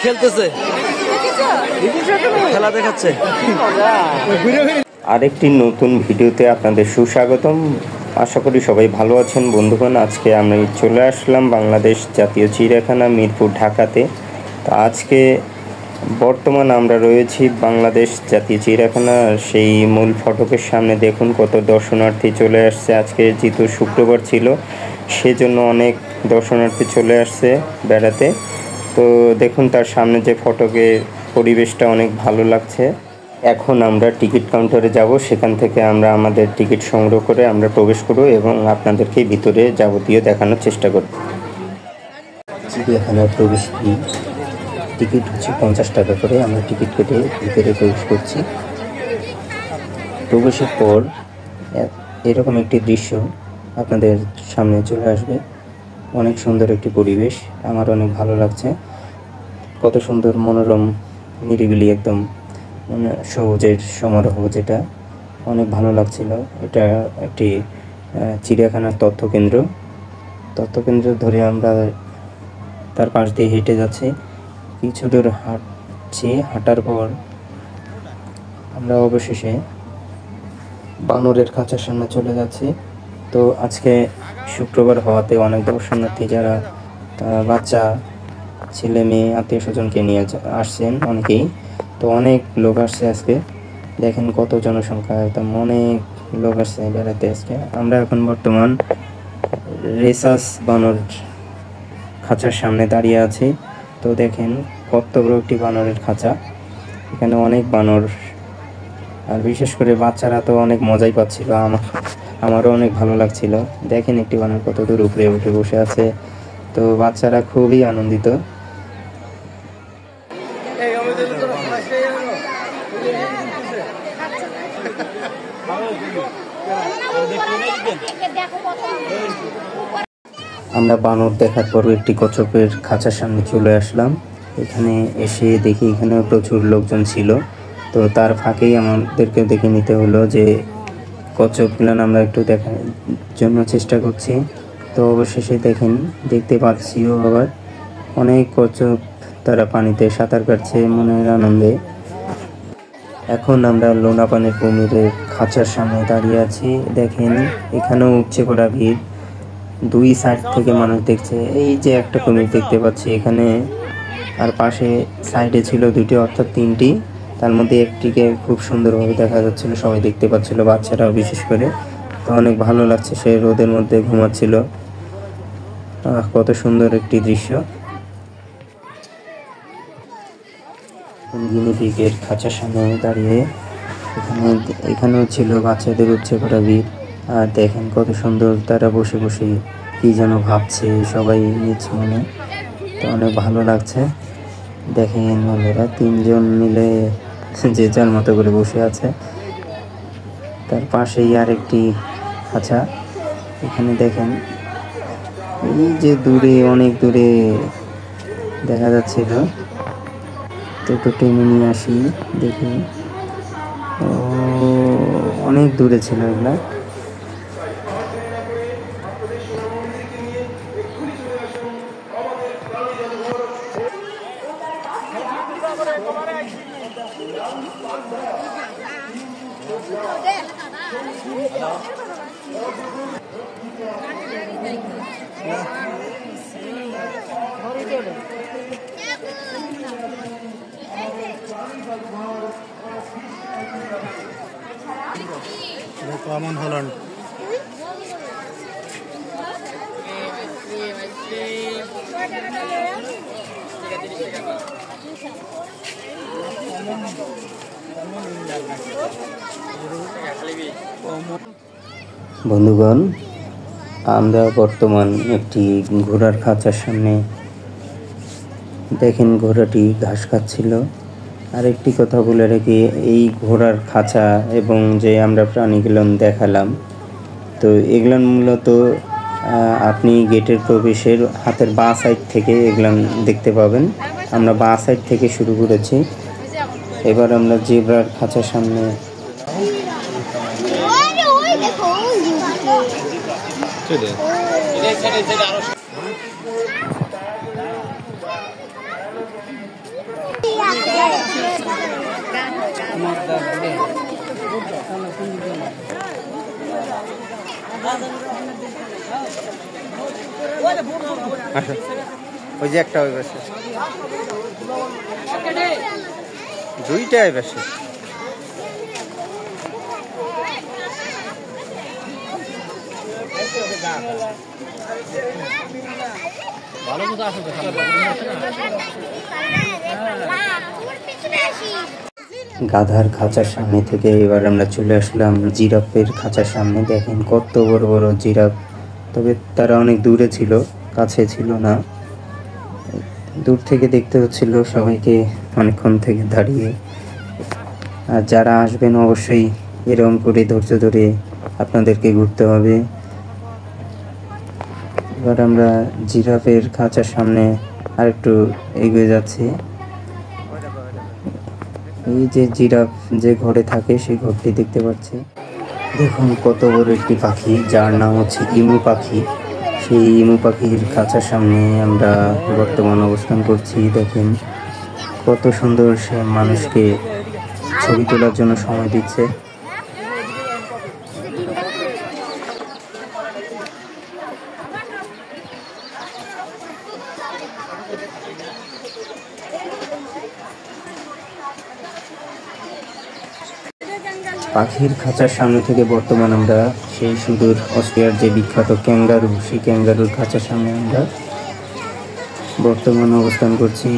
খেলতেছে, খেলা দেখাচ্ছে। আরেকটি নতুন ভিডিওতে আপনাদের সুস্বাগতম। আশা করি সবাই ভালো আছেন বন্ধুগণ। আজকে আমি চলে আসলাম বাংলাদেশ জাতীয় চিড়িয়াখানা মিরপুর, ঢাকাতে। তো আজকে বর্তমান আমরা রয়েছি বাংলাদেশ জাতীয় চিড়িয়াখানা সেই মূল ফটকের সামনে। দেখুন কত দর্শনার্থী চলে আসছে। আজকে যেহেতু শুক্রবার ছিল, সেজন্য অনেক দর্শনার্থী চলে আসছে বেড়াতে। তো দেখুন তার সামনে যে ফটকের পরিবেশটা অনেক ভালো লাগছে। এখন আমরা টিকিট কাউন্টারে যাব, সেখান থেকে আমরা আমাদের টিকিট সংগ্রহ করে আমরা প্রবেশ করব এবং আপনাদেরকে ভিতরে যাবতীয় দেখানোর চেষ্টা করব। চিড়িয়াখানার প্রবেশ ফি টিকিট হচ্ছে 50 টাকা করে। আমরা টিকিট কেটে ভিতরে প্রবেশ করছি। প্রবেশের পর এরকম একটি দৃশ্য আপনাদের সামনে চলে আসবে। অনেক সুন্দর একটি পরিবেশ, আমার অনেক ভালো লাগছে। কত সুন্দর মনোরম নিরিবিলি একদম সবুজের সমারোহ, যেটা অনেক ভালো লাগছিল। এটা একটি চিড়িয়াখানার তথ্যকেন্দ্র ধরে আমরা তার পাশ দিয়ে হেঁটে যাচ্ছি। কিছু দূর হাঁটার পর আমরা অবশেষে বানরের খাঁচার সামনে চলে যাচ্ছি। তো আজকে শুক্রবার হওয়াতে অনেক দর্শনার্থী যারা বাচ্চা ছেলে মেয়ে আত্মীয় স্বজনকে নিয়ে আসছেন অনেকেই। তো অনেক লোক আসছে আজকে, দেখেন কত জনসংখ্যা, একদম অনেক লোক আসছে বেড়াতে আজকে। আমরা এখন বর্তমান রেসাস বানর খাঁচার সামনে দাঁড়িয়ে আছি। তো দেখেন কত বড় একটি বানরের খাঁচা, এখানে অনেক বানর, আর বিশেষ করে বাচ্চারা তো অনেক মজাই পাচ্ছিল। আমারও অনেক ভালো লাগছিল। দেখেন একটি বানর কত দূর উপরে উঠে বসে আছে। তো বাচ্চারা খুবই আনন্দিত। আমরা বানর দেখার পর একটি কচ্ছপের খাঁচার সামনে চলে আসলাম। এখানে এসে দেখি এখানে প্রচুর লোকজন ছিল। তো তার ফাঁকেই আমাদেরকে দেখে নিতে হলো যে কচ্ছপগুলো আমরা একটু দেখার জন্য চেষ্টা করছি। তো অবশেষে দেখতে পাচ্ছিও আবার অনেক কচ্ছপ, তারা পানিতে সাঁতার কাটছে মনের আনন্দে। এখন আমরা লোনাপানির কুমিরের খাঁচার সামনে দাঁড়িয়ে আছি। দেখেন এখানেও উপচে পড়া ভিড়, দুই সাইড থেকে মানুষ দেখছে। এই যে একটা কুমির দেখতে পাচ্ছি এখানে, আর পাশে সাইডে ছিল দুটি, অর্থাৎ তিনটি। তার মধ্যে একটিকে খুব সুন্দরভাবে দেখা যাচ্ছিল, সবাই দেখতে পাচ্ছিল, বাচ্চারাও বিশেষ করে। তো অনেক ভালো লাগছে, সে রোদের মধ্যে ঘুমাচ্ছিল। কত সুন্দর একটি দৃশ্য। গিনিপিগের খাঁচার সামনে দাঁড়িয়ে এখানেও ছিল বাচ্চাদের উপচে পড়া ভিড়। আর দেখেন কত সুন্দর, তারা বসে বসে কি যেন ভাবছে, সবাই নিজ মনে। তো অনেক ভালো লাগছে। দেখেন বন্ধুরা, তিনজন মিলে যে যার মতো করে বসে আছে। তার পাশেই আরেকটি খাঁচা। এখানে দেখেন এই যে দূরে, অনেক দূরে দেখা যাচ্ছিল। তো একটু টেনে নিয়ে আসি, দেখি অনেক দূরে ছিল এগুলা। কমন হল্যান্ড বন্ধুগণ, আমরা বর্তমান একটি ঘোড়ার খাঁচার সামনে। দেখেন ঘোড়াটি ঘাস খাচ্ছিল। আরেকটি কথা বলে রাখি, এই ঘোড়ার খাঁচা এবং যে আমরা প্রাণীগুলো দেখালাম, তো এগুলো মূলত আপনি গেটের প্রবেশের হাতের বাঁ সাইড থেকে এগুলো দেখতে পাবেন। আমরা বাঁ সাইড থেকে শুরু করেছি। এবার আমরা জেব্রার খাঁচার সামনে ওই যে একটা ওই পাশে দুইটাই বেশি গাধার খাঁচার সামনে থেকে এবার আমরা চলে আসলাম জিরাফের খাঁচার সামনে। দেখেন কত বড় বড় জিরাফ, তবে তারা অনেক দূরে ছিল, কাছে ছিল না। দূর থেকে দেখতে হচ্ছিল সবাইকে অনেকক্ষণ থেকে দাঁড়িয়ে। আর যারা আসবেন অবশ্যই এরকম করে ধৈর্য ধরে আপনাদেরকে ঘুরতে হবে। এবার আমরা জিরাফের খাঁচার সামনে আর একটু এগিয়ে যাচ্ছি। এই যে জিরাফ যে ঘরে থাকে সেই ঘরটি দেখতে পাচ্ছি। দেখুন কত বড় একটি পাখি, যার নাম হচ্ছে ইমু পাখি। সেই ইমু পাখির খাঁচার সামনে আমরা বর্তমান অবস্থান করছি। দেখেন কত সুন্দর সে মানুষকে ছবি তোলার জন্য সময় দিচ্ছে। পাখির খাঁচার সামনে থেকে বর্তমান আমরা সেই সুদূর অস্ট্রিয়ার যে বিখ্যাত ক্যাঙ্গারু, সেই ক্যাঙ্গারুর খাঁচার সামনে আমরা বর্তমান অবস্থান করছি।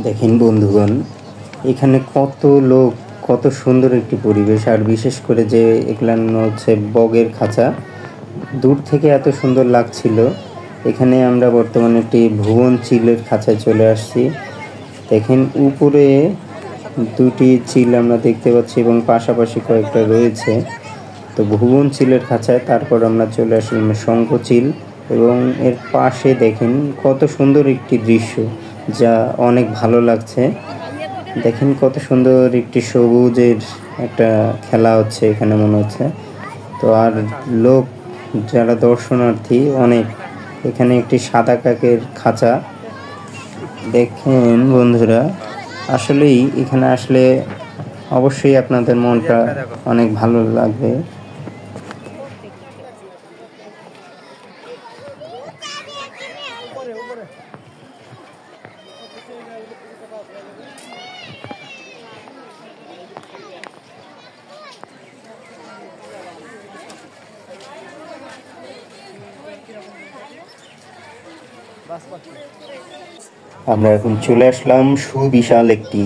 দেখেন বন্ধুগণ, এখানে কত লোক, কত সুন্দর একটি পরিবেশ। আর বিশেষ করে যে এগুলান হচ্ছে বগের খাঁচা, দূর থেকে এত সুন্দর লাগছিল। এখানে আমরা বর্তমানে একটি ভুবন চিলের খাঁচায় চলে আসছি। দেখেন উপরে দুটি চিল আমরা দেখতে পাচ্ছি এবং পাশাপাশি কয়েকটা রয়েছে। তো ভুবন চিলের খাঁচায় তারপর আমরা চলে আসলাম শঙ্খ চিল, এবং এর পাশে দেখেন কত সুন্দর একটি দৃশ্য, যা অনেক ভালো লাগছে। দেখেন কত সুন্দর একটি সবুজের একটা খেলা হচ্ছে এখানে মনে হচ্ছে। তো আর লোক যারা দর্শনার্থী অনেক। এখানে একটি সাদা কাকের খাঁচা। দেখেন বন্ধুরা, আসলেই এখানে আসলে অবশ্যই আপনাদের মনটা অনেক ভালো লাগবে। আমরা এখন চলে আসলাম সুবিশাল একটি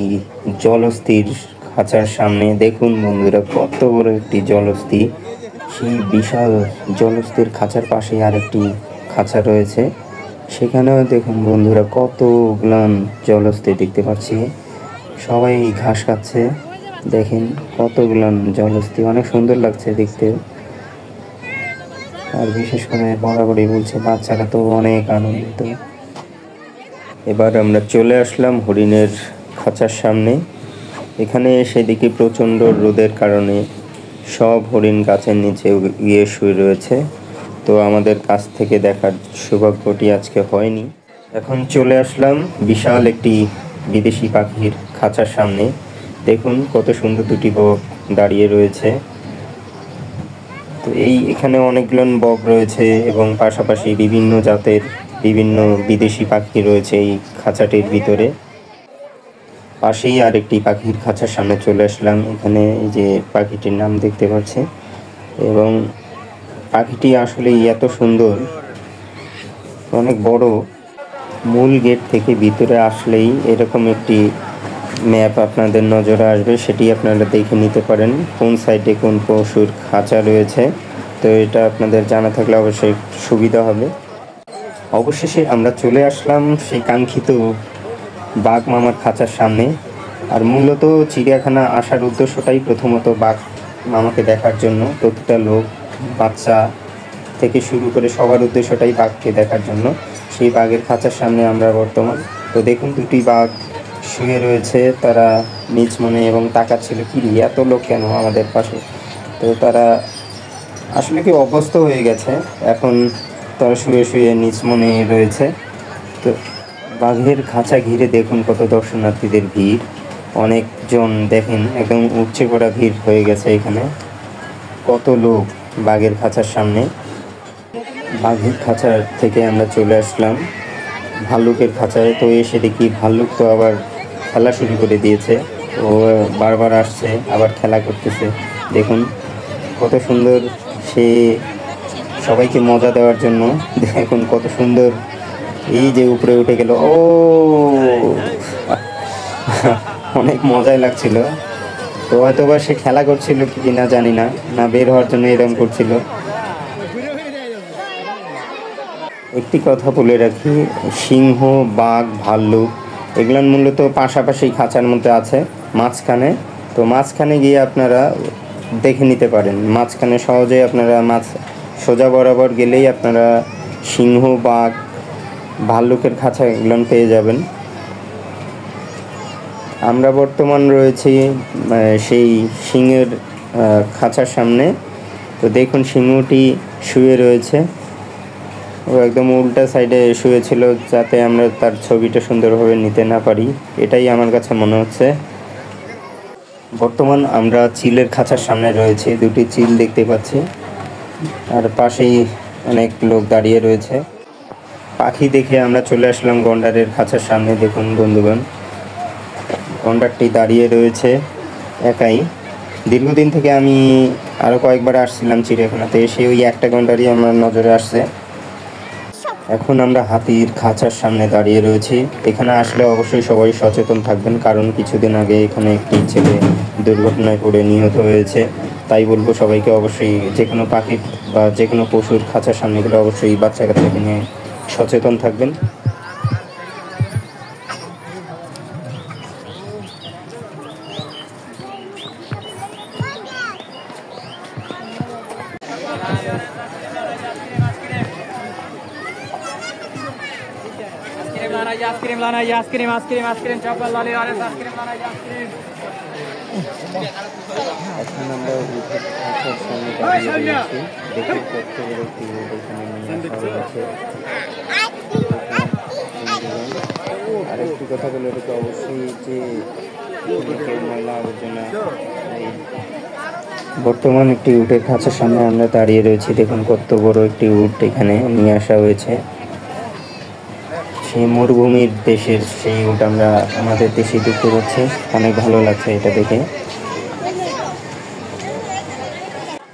জলস্থির খাঁচার সামনে। দেখুন বন্ধুরা কত বড় একটি জলস্থি। সেই বিশাল জলস্থির খাঁচার পাশে আরেকটি খাঁচা রয়েছে, সেখানেও দেখুন বন্ধুরা কতগুলান জলস্থি দেখতে পাচ্ছি। সবাই ঘাস খাচ্ছে। দেখেন কতগুলান জলস্থি, অনেক সুন্দর লাগছে দেখতে। আর বিশেষ করে বরাবরই বলছে বাচ্চারা তো অনেক আনন্দিত। এবার আমরা চলে আসলাম হরিণের খাঁচার সামনে। এখানে সেদিকে প্রচণ্ড রোদের কারণে সব হরিণ গাছের নিচে গিয়ে শুয়ে রয়েছে। তো আমাদের কাছ থেকে দেখার সৌভাগ্যটি আজকে হয়নি। এখন চলে আসলাম বিশাল একটি বিদেশি পাখির খাঁচার সামনে। দেখুন কত সুন্দর দুটি বক দাঁড়িয়ে রয়েছে। তো এখানে অনেকগুলো বক রয়েছে এবং পাশাপাশি বিভিন্ন জাতের বিভিন্ন বিদেশি পাখি রয়েছে এই খাঁচাটির ভিতরে। পাশেই আরেকটি পাখির খাঁচার সামনে চলে আসলাম। এখানে এই যে পাখিটির নাম দেখতে পাচ্ছি, এবং পাখিটি আসলে এত সুন্দর, অনেক বড়। মূল গেট থেকে ভিতরে আসলেই এরকম একটি ম্যাপ আপনাদের নজরে আসবে, সেটি আপনারা দেখে নিতে পারেন কোন সাইডে কোন পশুর খাঁচা রয়েছে। তো এটা আপনাদের জানা থাকলে অবশ্যই সুবিধা হবে। অবশেষে আমরা চলে আসলাম সেই কাঙ্ক্ষিত বাঘ মামার খাঁচার সামনে। আর মূলত চিড়িয়াখানা আসার উদ্দেশ্যটাই প্রথমত বাঘ মামাকে দেখার জন্য। প্রতিটা লোক বাচ্চা থেকে শুরু করে সবার উদ্দেশ্যটাই বাঘকে দেখার জন্য। সেই বাঘের খাঁচার সামনে আমরা বর্তমান। তো দেখুন দুটি বাঘ শুয়ে রয়েছে, তারা নিজ মনে এবং তাকাচ্ছিল কি এত লোক কেন আমাদের পাশে। তো তারা আসলে কি অভ্যস্ত হয়ে গেছে, এখন তারা শুয়ে শুয়ে নিজ মনে রয়েছে। তো বাঘের খাঁচা ঘিরে দেখুন কত দর্শনার্থীদের ভিড়, অনেকজন দেখেন একদম উপচে পড়া ভিড় হয়ে গেছে এখানে। কত লোক বাঘের খাঁচার সামনে। বাঘের খাঁচার থেকে আমরা চলে আসলাম ভাল্লুকের খাঁচায়। তো এসে দেখি ভাল্লুক তো আবার খেলা শুরু করে দিয়েছে, ও বারবার আসছে আবার খেলা করতেছে। দেখুন কত সুন্দর, সে সবাইকে মজা দেওয়ার জন্য দেখুন কত সুন্দর এই যে উপরে উঠে গেল। ও অনেক মজাই লাগছিল। তো হয়তো বা সে খেলা করছিল কি না জানি না, না বের হওয়ার জন্য এরকম করছিল। একটি কথা বলে রাখি, সিংহ, বাঘ, ভাল্লুক এগুলো মূলত পাশাপাশি খাঁচার মধ্যে আছে মাঝখানে। তো মাঝখানে গিয়ে আপনারা দেখে নিতে পারেন, মাঝখানে সহজেই আপনারা সোজা বরাবর গেলেই আপনারা সিংহ, বাঘ, ভাল্লুকের খাঁচা এগুলো পেয়ে যাবেন। আমরা বর্তমান রয়েছি সেই সিংহের খাঁচার সামনে। তো দেখুন সিংহটি শুয়ে রয়েছে, ও একদম উল্টা সাইডে শুয়েছিল যাতে আমরা তার ছবিটা সুন্দরভাবে নিতে না পারি, এটাই আমার কাছে মনে হচ্ছে। বর্তমান আমরা চিলের খাঁচার সামনে রয়েছে, দুটি চিল দেখতে পাচ্ছি, আর পাশেই অনেক লোক দাঁড়িয়ে রয়েছে। পাখি দেখে আমরা চলে আসলাম গন্ডারের খাঁচার সামনে। দেখুন বন্ধুগণ, গন্ডারটি দাঁড়িয়ে রয়েছে একাই। দীর্ঘদিন থেকে আমি আরও কয়েকবার আসছিলাম চিড়িয়াখানাতে, এসে ওই একটা গন্ডারই আমার নজরে আসছে। এখন আমরা হাতির খাঁচার সামনে দাঁড়িয়ে রয়েছি। এখানে আসলে অবশ্যই সবাই সচেতন থাকবেন, কারণ কিছুদিন আগে এখানে একটি ছেলে দুর্ঘটনায় পড়ে নিহত হয়েছে। তাই বলবো সবাইকে অবশ্যই যে কোনো পাখির বা যে কোনো পশুর খাঁচার সামনে গেলে অবশ্যই বাচ্চা কাচ্চাকে নিয়ে সচেতন থাকবেন। आइसक्रीम लाना है, आइसक्रीम आइसक्रीम आइसक्रीम चॉकलेट वाली आइसक्रीम लाना है, आइसक्रीम। এখন আমরা খাঁচার সামনে দাঁড়িয়ে রয়েছি, দেখি কত বড় একটি রোড এখানে নিয়ে আসা হয়েছে। আরেকটি কথা বলে এটাকে অবশ্যই যে ময়লা আবর্জনা। বর্তমান একটি উটের খাঁচার সামনে আমরা দাঁড়িয়ে রয়েছি, দেখুন কত বড় একটি উট এখানে নিয়ে আসা হয়েছে। সেই মরুভূমির দেশের সেই উট আমরা আমাদের দেশে দেখতে পাচ্ছি, অনেক ভালো লাগছে এটা দেখে।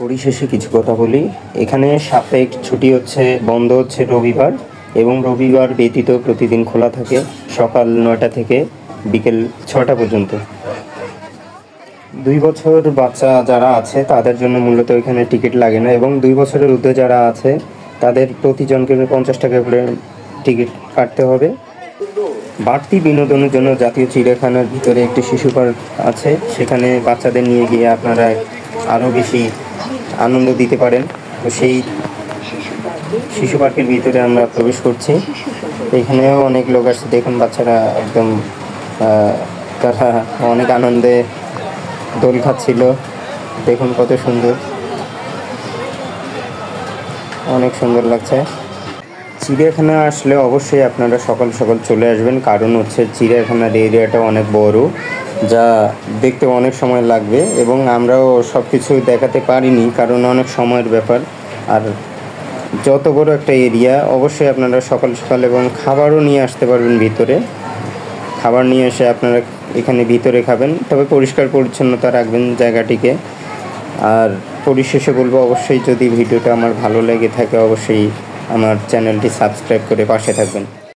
পরিশেষে কিছু কথা বলি, এখানে সাপ্তাহিক ছুটি হচ্ছে, বন্ধ হচ্ছে রবিবার, এবং রবিবার ব্যতীত প্রতিদিন খোলা থাকে সকাল 9টা থেকে বিকেল 6টা পর্যন্ত। 2 বছর বাচ্চা যারা আছে তাদের জন্য মূলত এখানে টিকিট লাগে না, এবং 2 বছরের ঊর্ধ্বে যারা আছে তাদের প্রতিজনকে 50 টাকা করে টিকিট কাটতে হবে। বাড়তি বিনোদনের জন্য জাতীয় চিড়িয়াখানার ভিতরে একটি শিশু পার্ক আছে, সেখানে বাচ্চাদের নিয়ে গিয়ে আপনারা আরও বেশি আনন্দ দিতে পারেন। তো সেই শিশু পার্কের ভিতরে আমরা প্রবেশ করছি, এখানেও অনেক লোক আসছে। দেখুন বাচ্চারা একদম তারা অনেক আনন্দে দোল খাচ্ছিল, দেখুন কত সুন্দর, অনেক সুন্দর লাগছে। চিড়িয়াখানা আসলে অবশ্যই আপনারা সকাল সকাল চলে আসবেন, কারণ হচ্ছে চিড়িয়াখানার এরিয়াটা অনেক বড়, যা দেখতে অনেক সময় লাগবে, এবং আমরাও সব কিছু দেখাতে পারিনি কারণ অনেক সময়ের ব্যাপার। আর যত বড় একটা এরিয়া, অবশ্যই আপনারা সকাল সকাল এবং খাবারও নিয়ে আসতে পারবেন ভিতরে। খাবার নিয়ে এসে আপনারা এখানে ভিতরে খাবেন, তবে পরিষ্কার পরিচ্ছন্নতা রাখবেন জায়গাটিকে। আর পরিশেষে বলবো, অবশ্যই যদি ভিডিওটা আমার ভালো লেগে থাকে অবশ্যই আমার চ্যানেলটি সাবস্ক্রাইব করে পাশে থাকবেন।